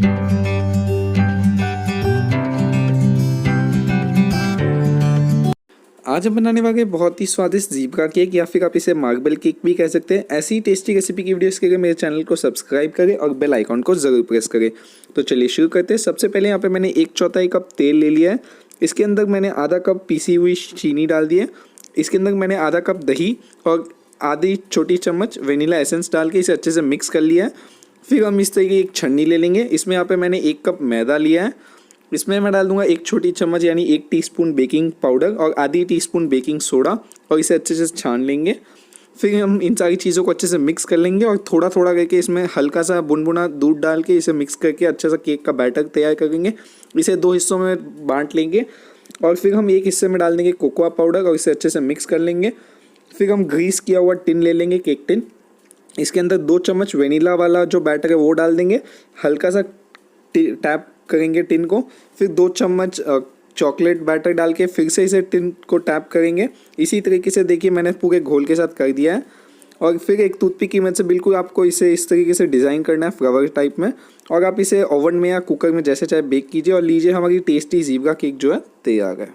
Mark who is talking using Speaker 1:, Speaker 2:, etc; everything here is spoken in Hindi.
Speaker 1: आज हम बनाने वाले बहुत ही स्वादिष्ट ज़ीब्रा केक या फिर आप इसे मार्बल केक भी कह सकते हैं। ऐसी ही टेस्टी रेसिपी की वीडियोस के लिए मेरे चैनल को सब्सक्राइब करें और बेल आइकॉन को ज़रूर प्रेस करें। तो चलिए शुरू करते हैं। सबसे पहले यहाँ पे मैंने 1/4 कप तेल ले लिया है। इसके अंदर मैंने आधा कप पीसी हुई चीनी डाल दी है। इसके अंदर मैंने आधा कप दही और आधी छोटी चम्मच वेनिला एसेंस डाल के इसे अच्छे से मिक्स कर लिया है। फिर हम इस तरीके की एक छन्नी ले लेंगे। इसमें यहाँ पे मैंने 1 कप मैदा लिया है। इसमें मैं डाल दूंगा 1 छोटी चम्मच यानी 1 टीस्पून बेकिंग पाउडर और आधी टीस्पून बेकिंग सोडा और इसे अच्छे से छान लेंगे। फिर हम इन सारी चीज़ों को अच्छे से मिक्स कर लेंगे और थोड़ा थोड़ा करके इसमें हल्का सा बुनबुना दूध डाल के इसे मिक्स करके अच्छे से केक का बैटर तैयार करेंगे। इसे 2 हिस्सों में बांट लेंगे और फिर हम एक हिस्से में डाल देंगे कोकोआ पाउडर और इसे अच्छे से मिक्स कर लेंगे। फिर हम ग्रीस किया हुआ टिन ले लेंगे, केक टिन। इसके अंदर 2 चम्मच वेनिला वाला जो बैटर है वो डाल देंगे। हल्का सा टैप करेंगे टिन को। फिर 2 चम्मच चॉकलेट बैटर डाल के फिर से इसे टिन को टैप करेंगे। इसी तरीके से देखिए मैंने पूरे घोल के साथ कर दिया है। और फिर एक टूथपिक की मदद से बिल्कुल आपको इसे इस तरीके से डिज़ाइन करना है फ्लावर टाइप में। और आप इसे ओवन में या कुकर में जैसे चाहे बेक कीजिए और लीजिए, हमारी टेस्टी ज़ीब्रा केक जो है तैयार है।